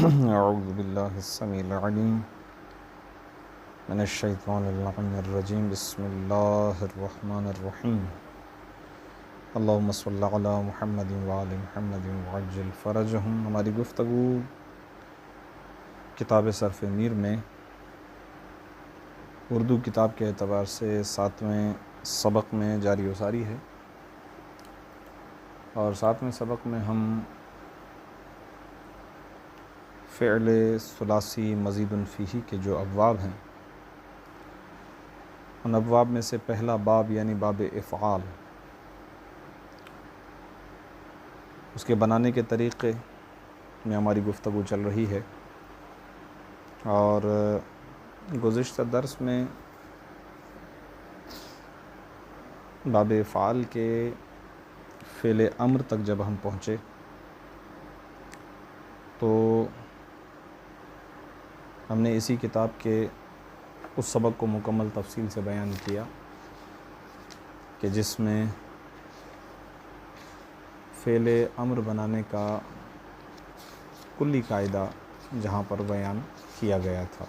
اعوذ باللہ السمیع العلیم من الشیطان اللعین الرجیم بسم اللہ الرحمن الرحیم اللہم صلی علی محمد وعلی محمد وعجل فرجہم۔ ہماری گفتگو کتاب صرف میر میں اردو کتاب کے اعتبار سے 7ویں سبق میں جاری و ساری ہے، اور 7ویں سبق میں ہم فعل ثلاثی مزید فیہ کے جو ابواب ہیں، ان ابواب میں سے پہلا باب یعنی باب افعال، اس کے بنانے کے طریقے میں ہماری گفتگو چل رہی ہے۔ اور گزشتہ درس میں باب افعال کے فعل امر تک جب ہم پہنچے تو ہم نے اسی کتاب کے اس سبق کو مکمل تفصیل سے بیان کیا کہ جس میں فعل امر بنانے کا کلی قاعدہ جہاں پر بیان کیا گیا تھا۔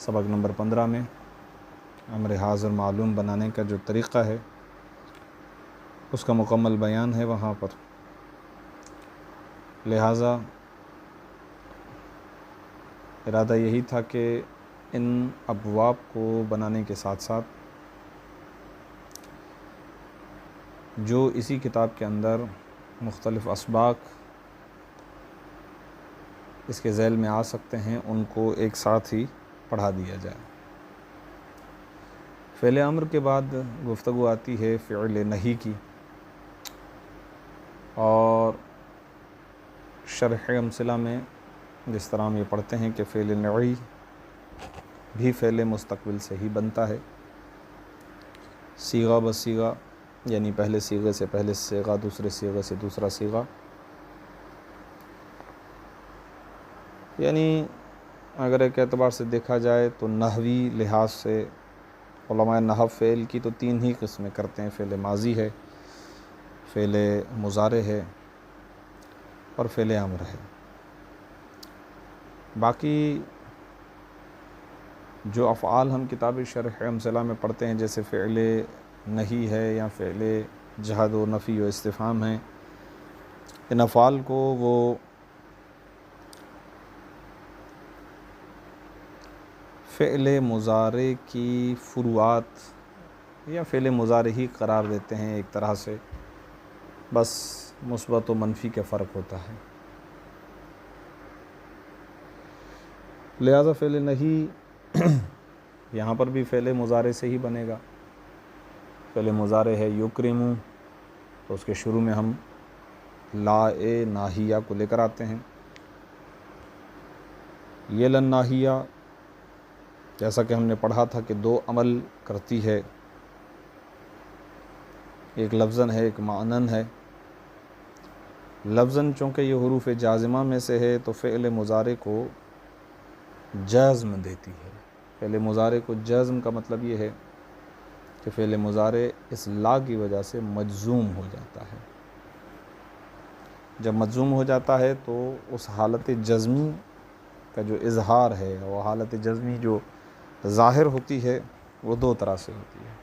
سبق نمبر 15 میں امر حاضر معلوم بنانے کا جو طریقہ ہے اس کا مکمل بیان ہے وہاں پر، لہٰذا ارادہ یہی تھا کہ ان ابواب کو بنانے کے ساتھ ساتھ جو اسی کتاب کے اندر مختلف اسباق اس کے ذیل میں آ سکتے ہیں ان کو ایک ساتھ ہی پڑھا دیا جائے۔ فعل امر کے بعد گفتگو آتی ہے فعل نہی کی، اور شرح امثلہ میں جس طرح ہم یہ پڑھتے ہیں کہ فعل نعی بھی فعل مستقبل سے ہی بنتا ہے، صیغہ بصیغہ، یعنی پہلے صیغے سے پہلے صیغہ، دوسرے صیغے سے دوسرا صیغہ، یعنی اگر ایک اعتبار سے دیکھا جائے تو نحوی لحاظ سے علماء نحو فعل کی تو 3 ہی قسمیں کرتے ہیں، فعل ماضی ہے، فعل مضارع ہے اور فعل امر ہے۔ باقی جو افعال ہم کتاب شرح امثلہ میں پڑھتے ہیں جیسے فعل نہی ہے یا فعل جہد و نفی و استفہام ہیں، ان افعال کو وہ فعل مضارع کی فروعات یا فعل مضارع ہی قرار دیتے ہیں ایک طرح سے، بس مثبت و منفی کے فرق ہوتا ہے۔ لہذا فعل نہی یہاں پر بھی فعل مضارع سے ہی بنے گا۔ فعل مضارع ہے یکرمو، تو اس کے شروع میں ہم لا ناہیہ کو لے کر آتے ہیں۔ یہ لن ناہیہ جیسا کہ ہم نے پڑھا تھا کہ 2 عمل کرتی ہے، ایک لفظاً ہے ایک معنن ہے۔ لفظاً چونکہ یہ حروف جازمہ میں سے ہے تو فعل مضارع کو جزم دیتی ہے۔ فعل مضارع کو جزم کا مطلب یہ ہے کہ فعل مضارع اس لا کی وجہ سے مجزوم ہو جاتا ہے۔ جب مجزوم ہو جاتا ہے تو اس حالت جزمی کا جو اظہار ہے، وہ حالت جزمی جو ظاہر ہوتی ہے وہ 2 طرح سے ہوتی ہے۔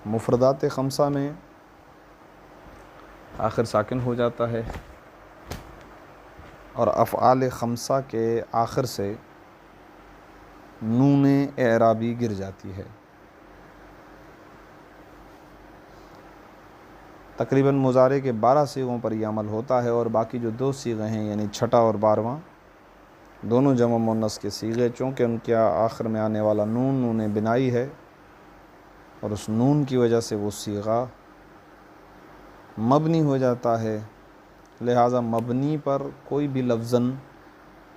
مفردات 5 میں آخر ساکن ہو جاتا ہے، اور افعال 5 کے آخر سے نون اعرابی گر جاتی ہے۔ تقریباً مضارع کے 12 صیغوں پر یہ عمل ہوتا ہے، اور باقی جو 2 صیغے ہیں یعنی چھٹا اور 12واں دونوں جمع مؤنث کے صیغے، چونکہ ان کے آخر میں آنے والا نون بنائی ہے، اور اس نون کی وجہ سے وہ صیغہ مبنی ہو جاتا ہے، لہٰذا مبنی پر کوئی بھی لفظاً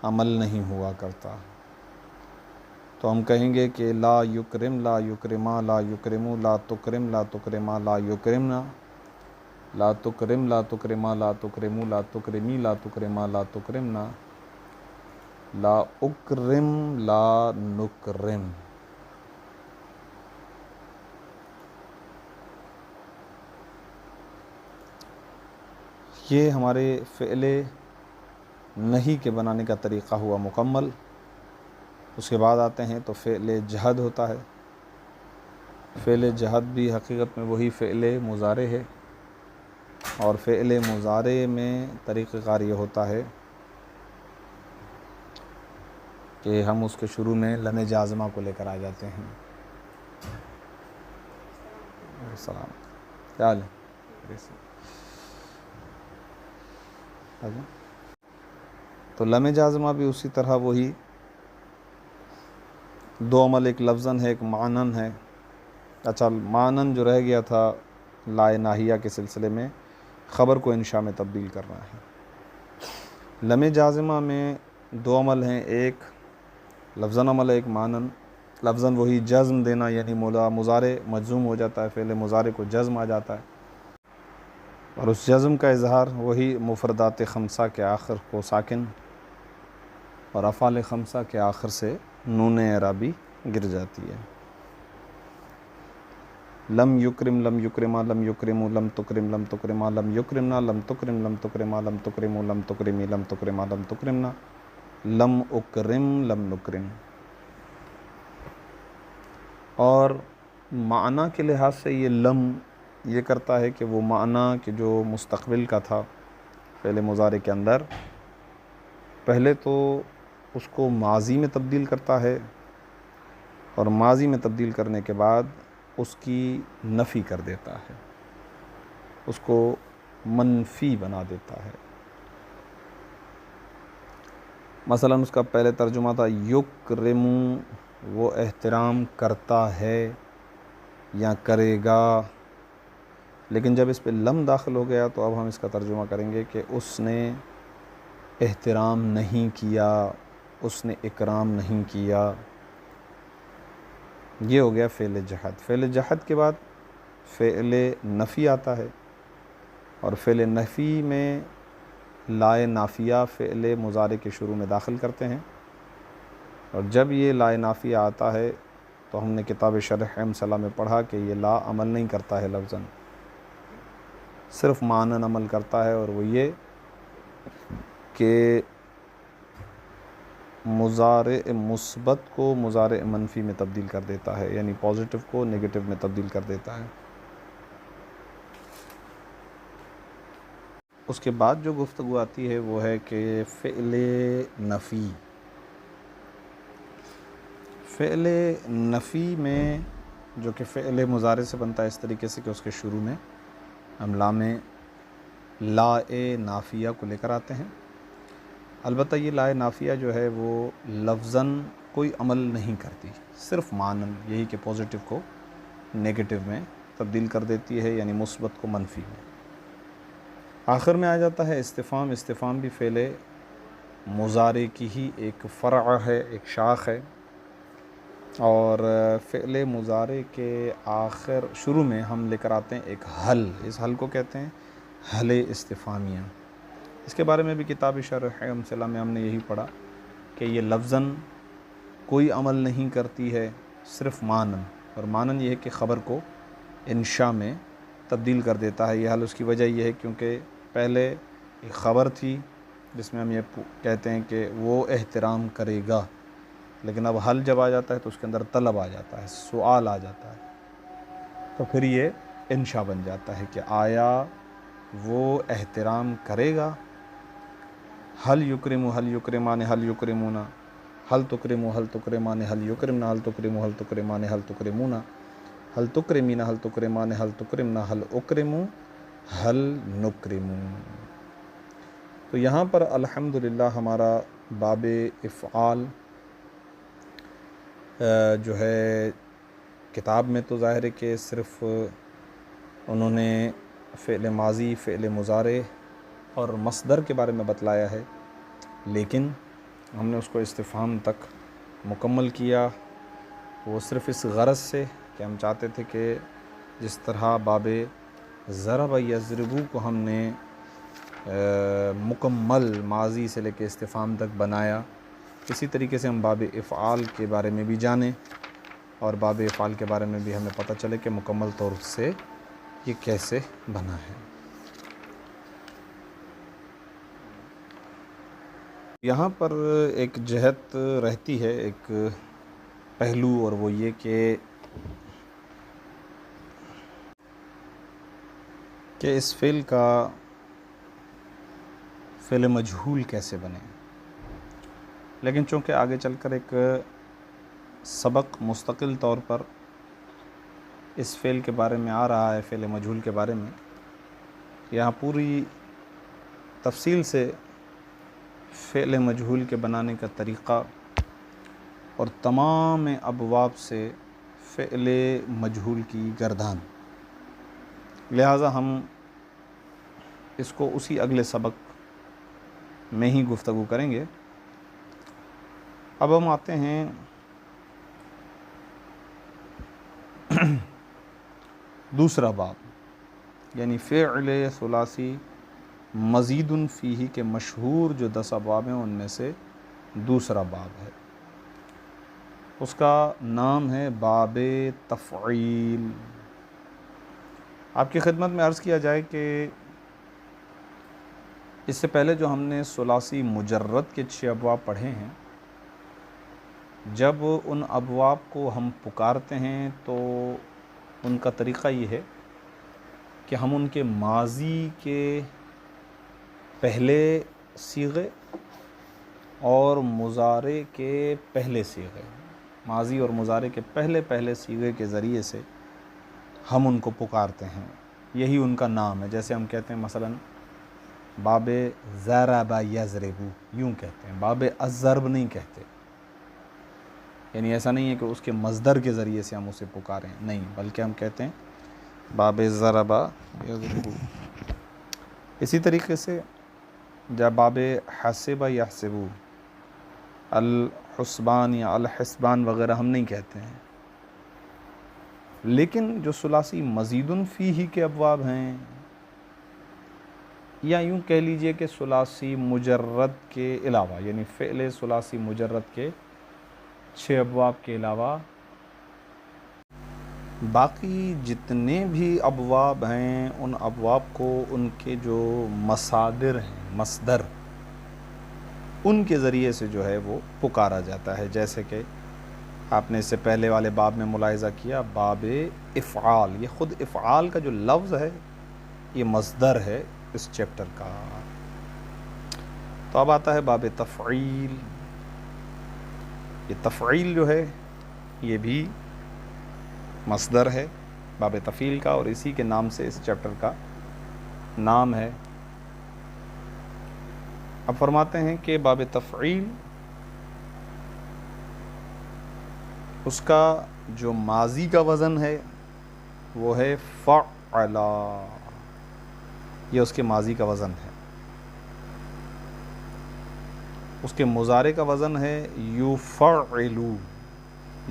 عمل نہیں ہوا کرتا۔ تو ہم کہیں گے کہ لا یکرم، لا یکرما، لا یکرمو، لا تکرم، لا تکرما، لا یکرمنا، لا تکرم، لا تکرما، لا تکرمو، لا تکرمی، لا تکرما، لا تکرمنا، لا اکرم، لا نکرم۔ یہ ہمارے فعل نہیں کے بنانے کا طریقہ ہوا مکمل۔ اس کے بعد آتے ہیں تو فعل جہد ہوتا ہے۔ فعل جہد بھی حقیقت میں وہی فعل مضارع ہے، اور فعل مضارع میں طریقہ کار یہ ہوتا ہے کہ ہم اس کے شروع میں لم جازمہ کو لے کر آ جاتے ہیں۔ السلام، کیا حال ہے؟ تو لم جازمہ بھی اسی طرح وہی دو عمل، ایک لفظاً ہے ایک معنن ہے۔ اچھا، معنن جو رہ گیا تھا لا ناہیہ کے سلسلے میں خبر کو انشاء میں تبدیل کرنا ہے۔ لم جازمہ میں دو عمل ہیں، ایک لفظاً عمل ہے ایک معنن۔ لفظاً وہی جزم دینا، یعنی مضارع مجزوم ہو جاتا ہے، فعل مضارع کو جزم آ جاتا ہے، اور اس جزم کا اظہار وہی مفردات خمسہ کے آخر کو ساکن اور افعال خمسہ کے آخر سے نون اعرابی گر جاتی ہے۔ لم یکرم لم یکرما لم یکرمو لم تکرم لم تکرما لم یکرمنا لم تکرم لم تکرما لم تکرمو لم تکرمی لم تکرما لم تکرمنا لم اکرم لم نکرم۔ اور معنی کے لحاظ سے یہ لم یہ کرتا ہے کہ وہ معنی کہ جو مستقبل کا تھا فعل مضارع کے اندر، پہلے تو اس کو ماضی میں تبدیل کرتا ہے، اور ماضی میں تبدیل کرنے کے بعد اس کی نفی کر دیتا ہے، اس کو منفی بنا دیتا ہے۔ مثلا اس کا پہلے ترجمہ تھا یکرم، وہ احترام کرتا ہے یا کرے گا، لیکن جب اس پہ لم داخل ہو گیا تو اب ہم اس کا ترجمہ کریں گے کہ اس نے احترام نہیں کیا، اس نے اکرام نہیں کیا۔ یہ ہو گیا فعل جہد۔ فعل جہد کے بعد فعل نفی آتا ہے، اور فعل نفی میں لائے نافیہ فعل مضارع کے شروع میں داخل کرتے ہیں، اور جب یہ لائے نافیہ آتا ہے تو ہم نے کتاب شرح امثلہ میں پڑھا کہ یہ لا عمل نہیں کرتا ہے لفظاً، صرف معنن عمل کرتا ہے، اور وہ یہ کہ مضارع مثبت کو مضارع منفی میں تبدیل کر دیتا ہے، یعنی پازیٹیو کو نیگیٹو میں تبدیل کر دیتا ہے۔ اس کے بعد جو گفتگو آتی ہے وہ ہے کہ فعل نفی۔ فعل نفی میں جو کہ فعل مضارع سے بنتا ہے اس طریقے سے کہ اس کے شروع میں ہم لام لا نافیہ کو لے کر آتے ہیں۔ البتہ یہ لا نافیہ جو ہے وہ لفظاً کوئی عمل نہیں کرتی، صرف معنن، یہی کہ پازیٹیو کو نیگیٹو میں تبدیل کر دیتی ہے، یعنی مثبت کو منفی میں۔ آخر میں آ جاتا ہے استفہام۔ استفہام بھی فعل مضارع کی ہی ایک فرع ہے، ایک شاخ ہے، اور فعل مضارع کے آخر شروع میں ہم لے کر آتے ہیں ایک حل۔ اس حل کو کہتے ہیں حل استفہامیہ۔ اس کے بارے میں بھی کتاب شرح امثلہ میں ہم نے یہی پڑھا کہ یہ لفظاً کوئی عمل نہیں کرتی ہے، صرف معنن، اور معنن یہ ہے کہ خبر کو انشاء میں تبدیل کر دیتا ہے۔ یہ حل اس کی وجہ یہ ہے کیونکہ پہلے ایک خبر تھی جس میں ہم یہ کہتے ہیں کہ وہ احترام کرے گا، لیکن اب حل جب آ جاتا ہے تو اس کے اندر طلب آ جاتا ہے، سوال آ جاتا ہے، تو پھر یہ انشاء بن جاتا ہے کہ آیا وہ احترام کرے گا۔ حل یکرم حل یکرمان حل یکرمونا حل تکرم حل تکرمان حل یکرمنا حل تکرم حل تکرمان حل تکرمونا حل تکرمین حل تکرمان حل تکرمنا حل اکرمو حل نکرمو۔ تو یہاں پر الحمدللہ ہمارا باب افعال جو ہے کتاب میں تو ظاہر ہے کہ صرف انہوں نے فعل ماضی، فعل مضارع اور مصدر کے بارے میں بتلایا ہے، لیکن ہم نے اس کو استفہام تک مکمل کیا، وہ صرف اس غرض سے کہ ہم چاہتے تھے کہ جس طرح باب ضرب یضربو کو ہم نے مکمل ماضی سے لے کے استفہام تک بنایا، اسی طریقے سے ہم باب افعال کے بارے میں بھی جانیں، اور باب افعال کے بارے میں بھی ہمیں پتہ چلے کہ مکمل طور سے یہ کیسے بنا ہے۔ یہاں پر ایک جہت رہتی ہے، ایک پہلو، اور وہ یہ کہ اس فعل کا فعل مجہول کیسے بنے. لیکن چونکہ آگے چل کر ایک سبق مستقل طور پر اس فعل کے بارے میں آ رہا ہے، فعل مجہول کے بارے میں، یہاں پوری تفصیل سے فعل مجہول کے بنانے کا طریقہ اور تمام ابواب سے فعل مجہول کی گردان. لہٰذا ہم اس کو اسی اگلے سبق میں ہی گفتگو کریں گے. اب ہم آتے ہیں دوسرا باب، یعنی فعل ثلاثی مزید فیہ کے مشہور جو 10 ابواب ہیں ان میں سے دوسرا باب ہے. اس کا نام ہے باب تفعیل. آپ کی خدمت میں عرض کیا جائے کہ اس سے پہلے جو ہم نے ثلاثی مجرد کے 6 ابواب پڑھے ہیں، جب ان ابواب کو ہم پکارتے ہیں تو ان کا طریقہ یہ ہے کہ ہم ان کے ماضی کے پہلے صیغے اور مضارع کے پہلے صیغے، ماضی اور مضارع کے پہلے صیغے کے ذریعے سے ہم ان کو پکارتے ہیں. یہی ان کا نام ہے. جیسے ہم کہتے ہیں مثلا باب ضرب یضرب، یوں کہتے ہیں، باب الضرب نہیں کہتے. یعنی ایسا نہیں ہے کہ اس کے مصدر کے ذریعے سے ہم اسے پکاریں، نہیں، بلکہ ہم کہتے ہیں باب ضرب یضرب. اسی طریقے سے جب باب حسب یحسب، الحسبان یا الحسبان وغیرہ ہم نہیں کہتے ہیں. لیکن جو ثلاثی مزید فیہ کے ابواب ہیں، یا یوں کہہ لیجئے کہ ثلاثی مجرد کے علاوہ، یعنی فعل ثلاثی مجرد کے 6 ابواب کے علاوہ باقی جتنے بھی ابواب ہیں، ان ابواب کو ان کے جو مصادر ہیں، مصدر، ان کے ذریعے سے جو ہے وہ پکارا جاتا ہے. جیسے کہ آپ نے اس سے پہلے والے باب میں ملاحظہ کیا، باب افعال، یہ خود افعال کا جو لفظ ہے یہ مصدر ہے اس چیپٹر کا. تو اب آتا ہے باب تفعیل. یہ تفعیل جو ہے یہ بھی مصدر ہے باب تفعیل کا، اور اسی کے نام سے اس چیپٹر کا نام ہے. اب فرماتے ہیں کہ باب تفعیل، اس کا جو ماضی کا وزن ہے وہ ہے فعلا، یہ اس کے ماضی کا وزن ہے. اس کے مضارع کا وزن ہے یفعلو،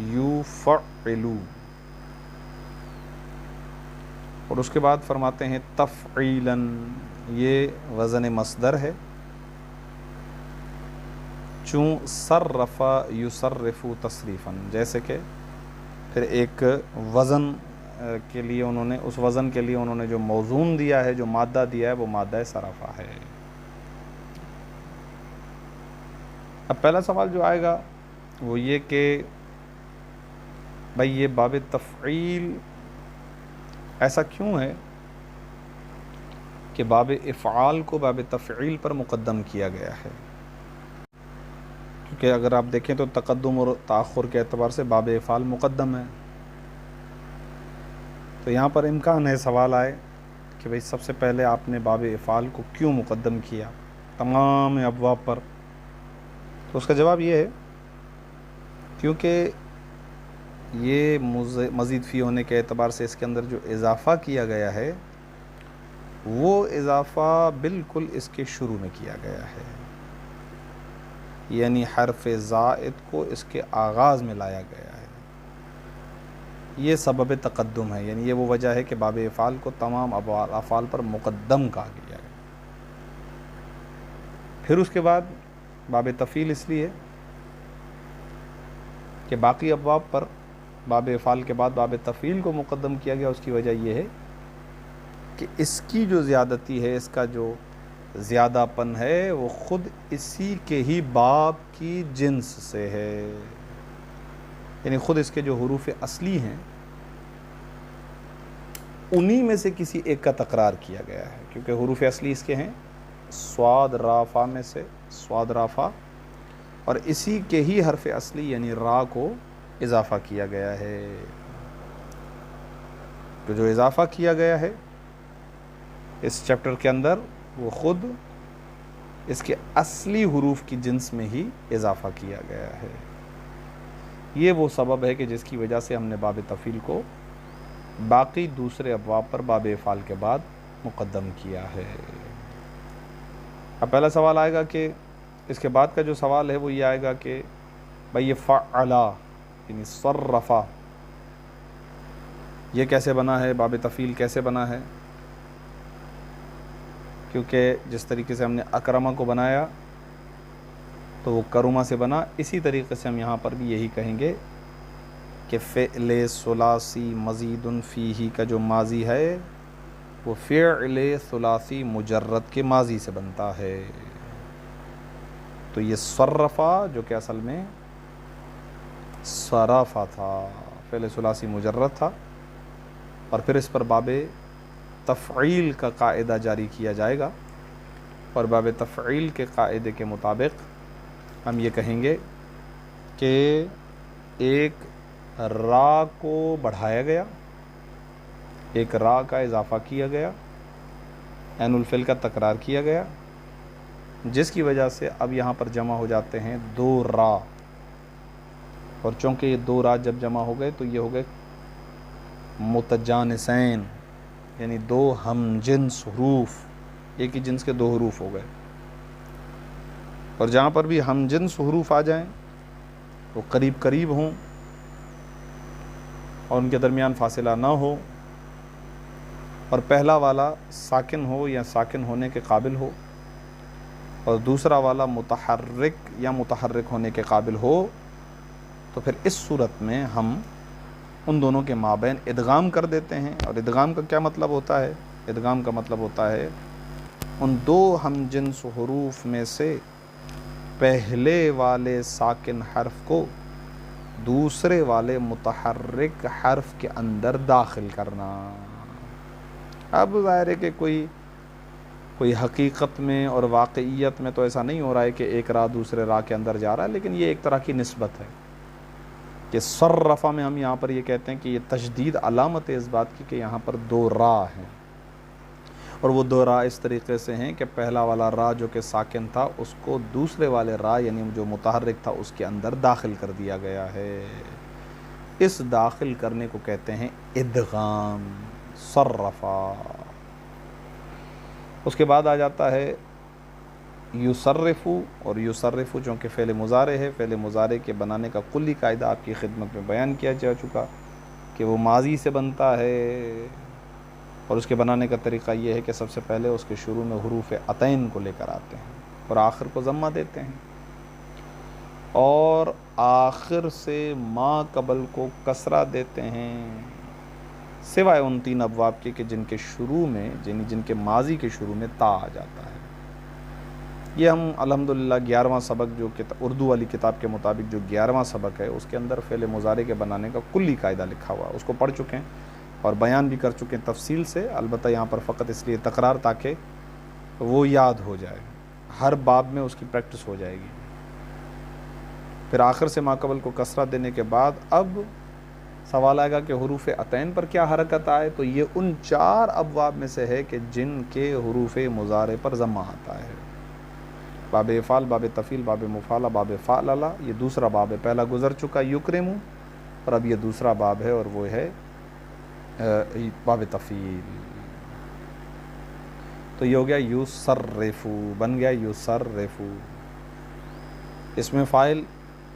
یفعلو. اور اس کے بعد فرماتے ہیں تفعیلاً، یہ وزن مصدر ہے. چون صرف یصرف تصریفاً، جیسے کہ پھر ایک وزن کے لیے انہوں نے، اس وزن کے لیے انہوں نے جو موزون دیا ہے، جو مادہ دیا ہے، وہ مادہ صرفہ ہے. اب پہلا سوال جو آئے گا وہ یہ کہ بھائی یہ باب تفعیل ایسا کیوں ہے کہ باب افعال کو باب تفعیل پر مقدم کیا گیا ہے؟ کیونکہ اگر آپ دیکھیں تو تقدم اور تاخر کے اعتبار سے باب افعال مقدم ہے. تو یہاں پر امکان ہے سوال آئے کہ بھئی سب سے پہلے آپ نے باب افعال کو کیوں مقدم کیا تمام ابواب پر؟ تو اس کا جواب یہ ہے کیونکہ یہ مزید فی ہونے کے اعتبار سے اس کے اندر جو اضافہ کیا گیا ہے وہ اضافہ بالکل اس کے شروع میں کیا گیا ہے. یعنی حرف زائد کو اس کے آغاز میں لایا گیا ہے. یہ سبب تقدم ہے، یعنی یہ وہ وجہ ہے کہ باب افعال کو تمام افعال پر مقدم کہا گیا ہے. پھر اس کے بعد باب تفعیل اس لیے کہ باقی ابواب پر باب افعال کے بعد باب تفعیل کو مقدم کیا گیا. اس کی وجہ یہ ہے کہ اس کی جو زیادتی ہے، اس کا جو زیادہ پن ہے وہ خود اسی کے ہی باب کی جنس سے ہے، یعنی خود اس کے جو حروف اصلی ہیں انہی میں سے کسی ایک کا تکرار کیا گیا ہے، کیونکہ حروف اصلی اس کے ہیں صاد را فا میں سے صاد را فا، اور اسی کے ہی حرف اصلی یعنی را کو اضافہ کیا گیا ہے۔ تو جو اضافہ کیا گیا ہے اس چیپٹر کے اندر وہ خود اس کے اصلی حروف کی جنس میں ہی اضافہ کیا گیا ہے۔ یہ وہ سبب ہے کہ جس کی وجہ سے ہم نے باب تفعیل کو باقی دوسرے ابواب پر باب افعال کے بعد مقدم کیا ہے۔ اب پہلا سوال آئے گا کہ اس کے بعد کا جو سوال ہے وہ یہ آئے گا کہ بھئی یہ فعلا یعنی صرفا یہ کیسے بنا ہے، باب تفعیل کیسے بنا ہے؟ کیونکہ جس طریقے سے ہم نے اکرمہ کو بنایا تو وہ کرما سے بنا، اسی طریقے سے ہم یہاں پر بھی یہی کہیں گے کہ فعل ثلاثی مزید فیہ کا جو ماضی ہے وہ فعل ثلاثی مجرد کے ماضی سے بنتا ہے۔ تو یہ صرفا جو کہ اصل میں صرفا تھا، فعل ثلاثی مجرد تھا، اور پھر اس پر باب تفعیل کا قاعدہ جاری کیا جائے گا، اور باب تفعیل کے قاعدے کے مطابق ہم یہ کہیں گے کہ ایک را کو بڑھایا گیا، ایک را کا اضافہ کیا گیا، عین الفعل کا تکرار کیا گیا، جس کی وجہ سے اب یہاں پر جمع ہو جاتے ہیں دو را، اور چونکہ یہ دو را جب جمع ہو گئے تو یہ ہو گئے متجانسین، یعنی دو ہم جنس حروف، ایک ہی جنس کے دو حروف ہو گئے، اور جہاں پر بھی ہم جنس حروف آ جائیں وہ قریب قریب ہوں اور ان کے درمیان فاصلہ نہ ہو، اور پہلا والا ساکن ہو یا ساکن ہونے کے قابل ہو اور دوسرا والا متحرک یا متحرک ہونے کے قابل ہو، تو پھر اس صورت میں ہم ان دونوں کے مابین ادغام کر دیتے ہیں۔ اور ادغام کا کیا مطلب ہوتا ہے؟ ادغام کا مطلب ہوتا ہے ان دو ہم جنس حروف میں سے پہلے والے ساکن حرف کو دوسرے والے متحرک حرف کے اندر داخل کرنا۔ اب ظاہر ہے کہ کوئی حقیقت میں اور واقعیت میں تو ایسا نہیں ہو رہا ہے کہ ایک را دوسرے را کے اندر جا رہا ہے، لیکن یہ ایک طرح کی نسبت ہے کہ صرفہ میں ہم یہاں پر یہ کہتے ہیں کہ یہ تشدید علامت ہے اس بات کی کہ یہاں پر دو را ہیں، اور وہ دو را اس طریقے سے ہیں کہ پہلا والا را جو کہ ساکن تھا اس کو دوسرے والے را یعنی جو متحرک تھا اس کے اندر داخل کر دیا گیا ہے۔ اس داخل کرنے کو کہتے ہیں ادغام، صرفا۔ اس کے بعد آ جاتا ہے یصرفو، اور یصرفو چونکہ فعل مضارع ہے، فعل مضارع کے بنانے کا کلی قاعدہ آپ کی خدمت میں بیان کیا جا چکا کہ وہ ماضی سے بنتا ہے، اور اس کے بنانے کا طریقہ یہ ہے کہ سب سے پہلے اس کے شروع میں حروف عطین کو لے کر آتے ہیں اور آخر کو ضمہ دیتے ہیں، اور آخر سے ما قبل کو کسرہ دیتے ہیں، سوائے ان تین ابواب کے کہ جن کے شروع میں یعنی جن کے ماضی کے شروع میں تا آ جاتا ہے۔ یہ ہم الحمدللہ 11واں سبق جو اردو والی کتاب کے مطابق جو 11واں سبق ہے اس کے اندر فعل مضارع کے بنانے کا کلی قاعدہ لکھا ہوا ہے، اس کو پڑھ چکے ہیں اور بیان بھی کر چکے ہیں تفصیل سے، البتہ یہاں پر فقط اس لیے تکرار تاکہ وہ یاد ہو جائے، ہر باب میں اس کی پریکٹس ہو جائے گی۔ پھر آخر سے ما قبل کو کسرہ دینے کے بعد اب سوال آئے گا کہ حروف عطین پر کیا حرکت آئے، تو یہ ان 4 ابواب میں سے ہے کہ جن کے حروف مضارع پر ضمہ آتا ہے۔ باب افعال، باب تفعیل، باب مفعلہ، باب فعللہ، یہ دوسرا باب ہے، پہلا گزر چکا یکرمو، اور اب یہ دوسرا باب ہے اور وہ ہے باب تفعیل۔ تو یہ ہو گیا یصرفو، بن گیا یصرفو۔ اس میں فاعل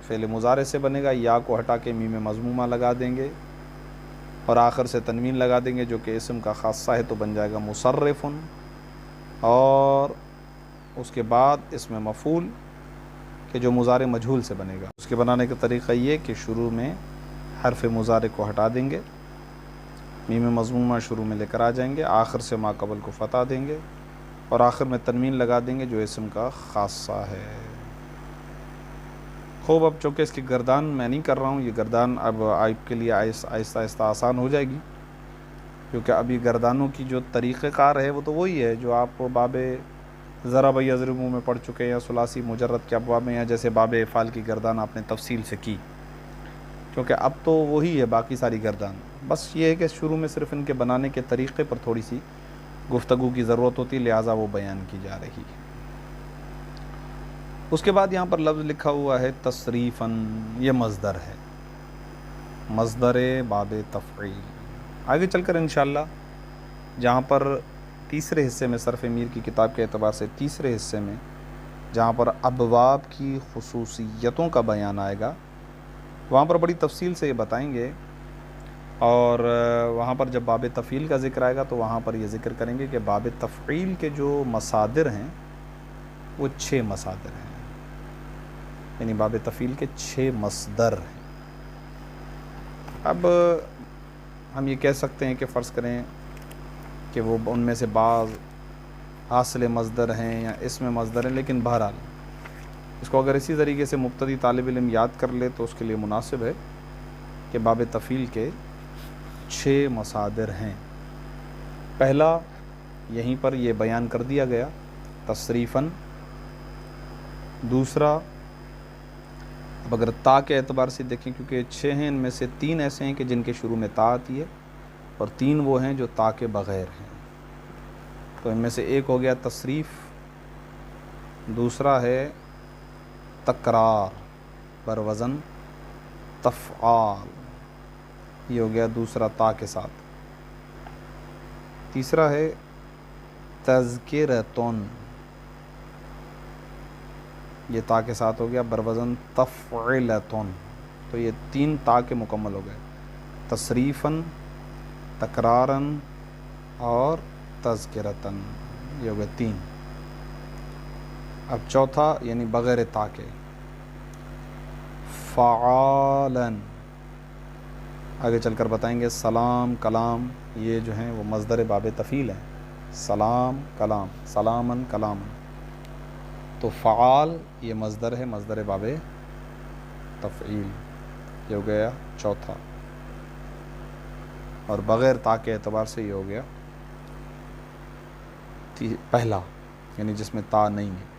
فعل مضارع سے بنے گا، یا کو ہٹا کے میم مضمومہ لگا دیں گے اور آخر سے تنوین لگا دیں گے جو کہ اسم کا خاصہ ہے، تو بن جائے گا مصرفن، اور اس کے بعد اس میں مفعول کہ جو مضارع مجہول سے بنے گا، اس کے بنانے کا طریقہ یہ کہ شروع میں حرف مضارع کو ہٹا دیں گے، میم مضمومہ شروع میں لے کر آ جائیں گے، آخر سے ما قبل کو فتح دیں گے، اور آخر میں تنوین لگا دیں گے جو اسم کا خاصہ ہے۔ خوب، اب چونکہ اس کی گردان میں نہیں کر رہا ہوں، یہ گردان اب آپ کے لیے آہستہ آہستہ آسان ہو جائے گی، کیونکہ ابھی گردانوں کی جو طریقہ کار ہے وہ تو وہی ہے جو آپ باب ضرب یضرب میں پڑھ چکے ہیں، یا ثلاثی مجرد کے ابواب میں، یا جیسے باب افعال کی گردان آپ نے تفصیل سے کی، کیونکہ اب تو وہی ہے باقی ساری گردان۔ بس یہ ہے کہ شروع میں صرف ان کے بنانے کے طریقے پر تھوڑی سی گفتگو کی ضرورت ہوتی، لہٰذا وہ بیان کی جا رہی ہے۔ اس کے بعد یہاں پر لفظ لکھا ہوا ہے تصریفاً، یہ مصدر ہے، مصدر باب تفعیل۔ آگے چل کر انشاءاللہ جہاں پر تیسرے حصے میں صرف میر کی کتاب کے اعتبار سے تیسرے حصے میں جہاں پر ابواب کی خصوصیتوں کا بیان آئے گا، وہاں پر بڑی تفصیل سے یہ بتائیں گے، اور وہاں پر جب باب تفعیل کا ذکر آئے گا تو وہاں پر یہ ذکر کریں گے کہ باب تفعیل کے جو مصادر ہیں وہ 6 مصادر ہیں، یعنی باب تفعیل کے 6 مصدر ہیں۔ اب ہم یہ کہہ سکتے ہیں کہ فرض کریں کہ وہ ان میں سے بعض حاصل مصدر ہیں یا اسم مصدر ہیں، لیکن بہرحال اس کو اگر اسی طریقے سے مبتدی طالب علم یاد کر لے تو اس کے لیے مناسب ہے کہ باب تفعیل کے 6 مصادر ہیں۔ پہلا یہیں پر یہ بیان کر دیا گیا تصریفاً۔ دوسرا، اب اگر تا کے اعتبار سے دیکھیں، کیونکہ 6 ہیں، ان میں سے 3 ایسے ہیں کہ جن کے شروع میں تا آتی ہے، اور 3 وہ ہیں جو تا کے بغیر ہیں۔ تو ان میں سے ایک ہو گیا تصریف، دوسرا ہے تکرار بر وزن تفعال، یہ ہو گیا دوسرا تا کے ساتھ۔ تیسرا ہے تذکرتن، یہ تا کے ساتھ ہو گیا بروزن تفعلتن۔ تو یہ 3 تا کے مکمل ہو گئے، تصریفاً، تکراراً اور تذکرتاً، یہ ہو گئے 3۔ اب چوتھا یعنی بغیر تا کے فعالاً، آگے چل کر بتائیں گے سلام، کلام، یہ جو ہیں وہ مصدر باب تفعیل ہیں، سلام، کلام، سلاماً، کلاماً۔ تو فعال یہ مصدر ہے، مصدر باب تفعیل، یہ ہو گیا چوتھا، اور بغیر تا کے اعتبار سے یہ ہو گیا پہلا، یعنی جس میں تا نہیں ہے۔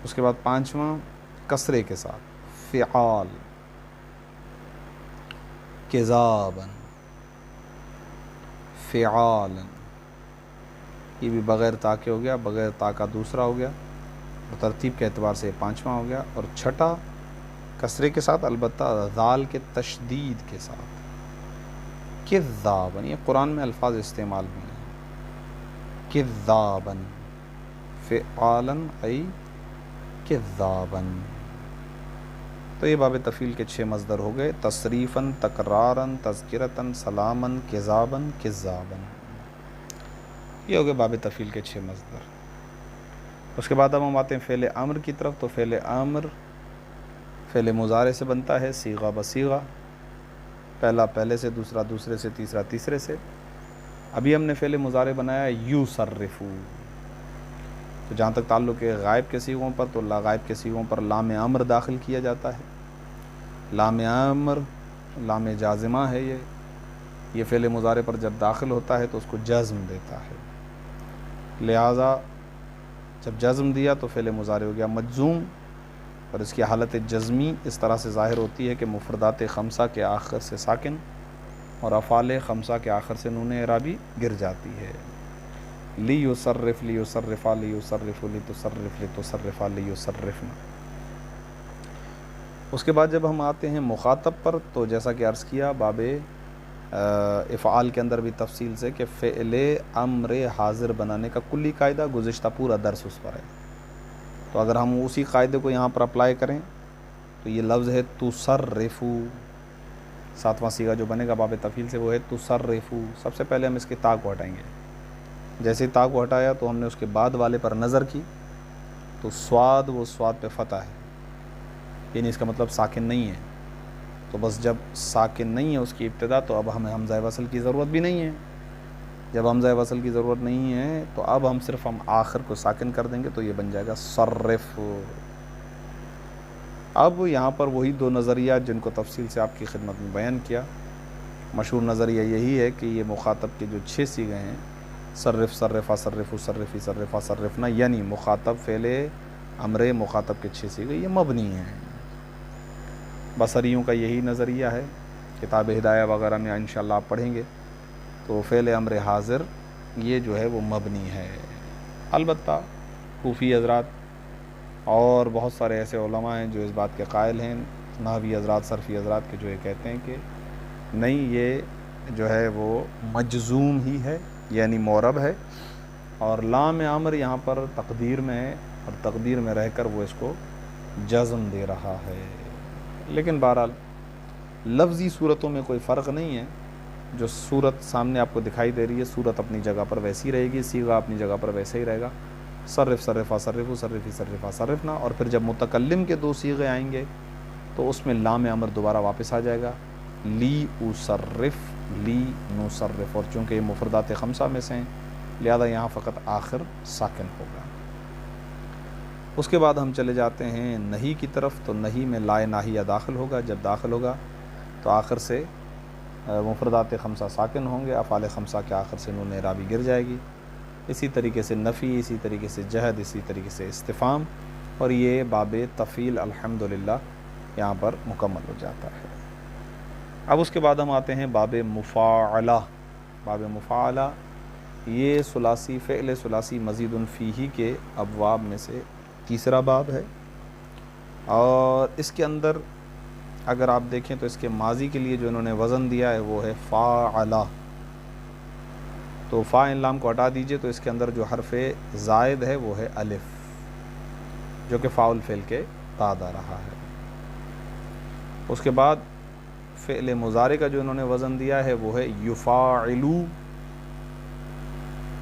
اس کے بعد 5واں کسرے کے ساتھ فعال، کذاباً، فعالاً، یہ بھی بغیر تا کے ہو گیا، بغیر تا کا دوسرا ہو گیا، اور ترتیب کے اعتبار سے 5واں ہو گیا۔ اور چھٹا کسرے کے ساتھ، البتہ ذال کے تشدید کے ساتھ، کذاباً، یہ قرآن میں الفاظ استعمال ہوئے ہیں، کذاباً، فعالاً ای کذاباً۔ تو یہ باب تفعیل کے 6 مصدر ہو گئے، تصریفاً، تکراراً، تذکرتاً، سلاماً، کذاباً، کذاباً، یہ ہو گئے باب تفعیل کے 6 مصدر۔ اس کے بعد اب ہم آتے ہیں فعل امر کی طرف۔ تو فعل امر فعل مضارع سے بنتا ہے، صیغہ بصیغہ، پہلا پہلے سے، دوسرا دوسرے سے، تیسرا تیسرے سے۔ ابھی ہم نے فعل مضارع بنایا یوصرفو، تو جہاں تک تعلق ہے غائب کے صیغوں پر، تو لا غائب کے صیغوں پر لام امر داخل کیا جاتا ہے۔ لام امر لام جازمہ ہے، یہ فعل مضارع پر جب داخل ہوتا ہے تو اس کو جزم دیتا ہے، لہٰذا جب جزم دیا تو فعل مضارع ہو گیا مجزوم، اور اس کی حالت جزمی اس طرح سے ظاہر ہوتی ہے کہ مفردات خمسہ کے آخر سے ساکن اور افعال خمسہ کے آخر سے نون اعرابی گر جاتی ہے۔ لیصرف، لیصرفا، لیصرف، لتصرف، لتصرفا، لیصرفنا۔ اس کے بعد جب ہم آتے ہیں مخاطب پر، تو جیسا کہ عرض کیا باب افعال کے اندر بھی تفصیل سے کہ فعل امر حاضر بنانے کا کلی قاعدہ گزشتہ پورا درس اس پر ہے، تو اگر ہم اسی قاعدے کو یہاں پر اپلائی کریں تو یہ لفظ ہے تصرفو، 7واں صیغہ جو بنے گا باب تفعیل سے وہ ہے تصرفو۔ سب سے پہلے ہم اس کے تا کو ہٹائیں گے، جیسے تا کو ہٹایا تو ہم نے اس کے بعد والے پر نظر کی تو سواد، وہ سواد پہ فتح ہے، یعنی اس کا مطلب ساکن نہیں ہے۔ تو بس جب ساکن نہیں ہے اس کی ابتدا، تو اب ہمیں حمزہ وصل کی ضرورت بھی نہیں ہے، جب حمزہ وصل کی ضرورت نہیں ہے تو اب ہم آخر کو ساکن کر دیں گے تو یہ بن جائے گا صرف۔ اب یہاں پر وہی دو نظریات جن کو تفصیل سے آپ کی خدمت میں بیان کیا۔ مشہور نظریہ یہی ہے کہ یہ مخاطب کے جو 6 صیغے ہیں، صرف، صرفا، صرفو، صرفی، صرفا، صرفنا، یعنی مخاطب، فعل امر، مخاطب کے 6 صیغے یہ مبنی ہیں۔ بصریوں کا یہی نظریہ ہے، کتاب ہدایہ وغیرہ میں انشاءاللہ آپ پڑھیں گے تو فعل امر حاضر یہ جو ہے وہ مبنی ہے۔ البتہ کوفی حضرات اور بہت سارے ایسے علماء ہیں جو اس بات کے قائل ہیں، نحوی حضرات، صرفی حضرات کے، جو یہ کہتے ہیں کہ نہیں، یہ جو ہے وہ مجزوم ہی ہے، یعنی معرب ہے، اور لام امر یہاں پر تقدیر میں ہے، اور تقدیر میں رہ کر وہ اس کو جزم دے رہا ہے۔ لیکن بہرحال لفظی صورتوں میں کوئی فرق نہیں ہے، جو صورت سامنے آپ کو دکھائی دے رہی ہے صورت اپنی جگہ پر ویسی رہے گی، صیغہ اپنی جگہ پر ویسے ہی رہے گا، صرف، صرفا، صرفو، صرفی، صرفا، صرفنا۔ اور پھر جب متکلم کے 2 صیغے آئیں گے تو اس میں لام امر دوبارہ واپس آ جائے گا، لی اصرف، لی نصرف، اور چونکہ یہ مفردات 5 میں سے ہیں لہذا یہاں فقط آخر ساکن ہوگا۔ اس کے بعد ہم چلے جاتے ہیں نہیں کی طرف، تو نہیں میں لائے ناہیہ داخل ہوگا، جب داخل ہوگا تو آخر سے مفردات 5 ساکن ہوں گے، افعال 5 کے آخر سے نون اعرابی گر جائے گی۔ اسی طریقے سے نفی، اسی طریقے سے جہد، اسی طریقے سے استفہام، اور یہ باب تفعیل الحمدللہ یہاں پر مکمل ہو جاتا ہے۔ اب اس کے بعد ہم آتے ہیں باب مفاعلہ۔ باب مفاعلہ یہ ثلاثی، فعل ثلاثی مزید فیہ کے ابواب میں سے تیسرا باب ہے، اور اس کے اندر اگر آپ دیکھیں تو اس کے ماضی کے لیے جو انہوں نے وزن دیا ہے وہ ہے فاعلہ، تو فا ان لام کو ہٹا دیجئے تو اس کے اندر جو حرف زائد ہے وہ ہے الف، جو کہ فاعل فعل کے بعد آ رہا ہے۔ اس کے بعد فعل مضارع کا جو انہوں نے وزن دیا ہے وہ ہے یفاعلو،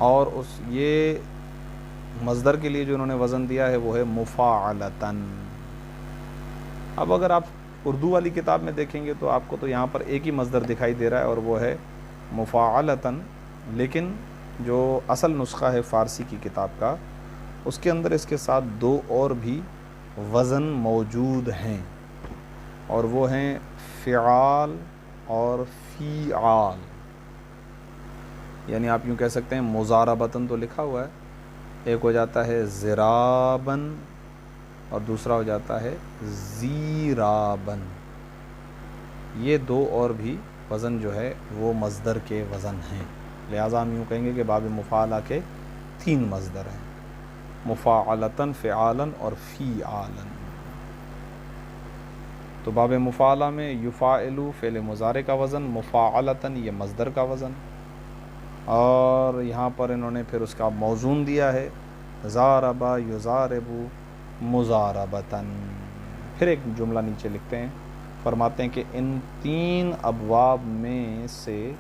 اور یہ مصدر کے لیے جو انہوں نے وزن دیا ہے وہ ہے مفاعلتن۔ اب اگر آپ اردو والی کتاب میں دیکھیں گے تو آپ کو تو یہاں پر ایک ہی مصدر دکھائی دے رہا ہے اور وہ ہے مفاعلتن، لیکن جو اصل نسخہ ہے فارسی کی کتاب کا اس کے اندر اس کے ساتھ 2 اور بھی وزن موجود ہیں، اور وہ ہیں فعال اور فیعال، یعنی آپ یوں کہہ سکتے ہیں مضاربتن تو لکھا ہوا ہے، ایک ہو جاتا ہے زرابن اور دوسرا ہو جاتا ہے زیرابن، یہ 2 اور بھی وزن جو ہے وہ مصدر کے وزن ہیں، لہٰذا ہم یوں کہیں گے کہ باب مفاعلہ کے 3 مصدر ہیں، مفاعلتن، فعالن اور فیعالن۔ تو باب مفاعلہ میں یفاعلو فعل مضارع کا وزن، مفاعلتن یہ مصدر کا وزن، اور یہاں پر انہوں نے پھر اس کا موزون دیا ہے ضاربا یضاربو مضاربتن۔ پھر ایک جملہ نیچے لکھتے ہیں، فرماتے ہیں کہ ان 3 ابواب میں سے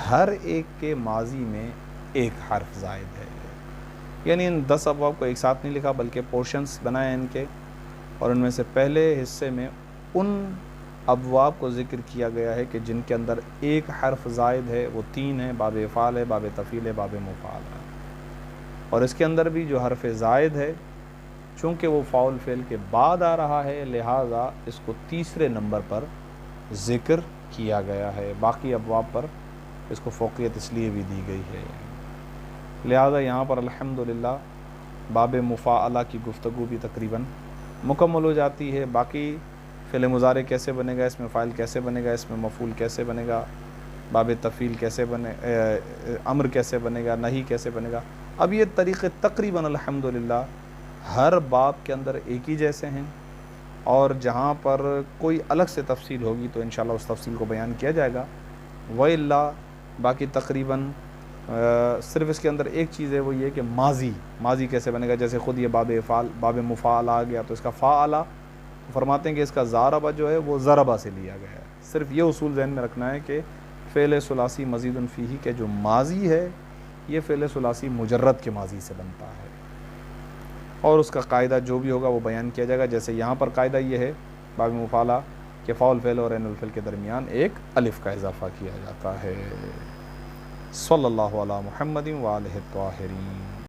ہر ایک کے ماضی میں ایک حرف زائد ہے، یعنی ان 10 ابواب کو ایک ساتھ نہیں لکھا بلکہ پورشنز بنائے ان کے، اور ان میں سے پہلے حصے میں ان ابواب کو ذکر کیا گیا ہے کہ جن کے اندر ایک حرف زائد ہے، وہ 3 ہیں، باب افعال ہے، باب تفعیل ہے، باب مفاعلہ ہے، اور اس کے اندر بھی جو حرف زائد ہے چونکہ وہ فاعل فعل کے بعد آ رہا ہے لہٰذا اس کو تیسرے نمبر پر ذکر کیا گیا ہے، باقی ابواب پر اس کو فوقیت اس لیے بھی دی گئی ہے، لہٰذا یہاں پر الحمدللہ باب مفاعلہ کی گفتگو بھی تقریباً مکمل ہو جاتی ہے۔ باقی فعل مضارع کیسے بنے گا، اس میں فاعل کیسے بنے گا، اس میں مفعول کیسے بنے گا، باب تفعیل کیسے امر کیسے بنے گا، نہی کیسے بنے گا، اب یہ طریقے تقریباً الحمدللہ ہر باب کے اندر ایک ہی جیسے ہیں، اور جہاں پر کوئی الگ سے تفصیل ہوگی تو انشاءاللہ اس تفصیل کو بیان کیا جائے گا، وَإِلَّا باقی تقریباً صرف اس کے اندر ایک چیز ہے، وہ یہ کہ ماضی کیسے بنے گا، جیسے خود یہ باب مفعال آ گیا تو اس کا فعلہ فرماتے ہیں کہ اس کا ضاربہ جو ہے وہ ضربہ سے لیا گیا ہے، صرف یہ اصول ذہن میں رکھنا ہے کہ فعل ثلاثی مزید فیہ کے جو ماضی ہے یہ فعل ثلاثی مجرد کے ماضی سے بنتا ہے، اور اس کا قاعدہ جو بھی ہوگا وہ بیان کیا جائے گا، جیسے یہاں پر قاعدہ یہ ہے باب مفعلہ کہ فاعل فعل اور عین الفعل کے درمیان ایک الف کا اضافہ کیا جاتا ہے۔ صلی اللہ علی محمد و آلہ الطاہرین۔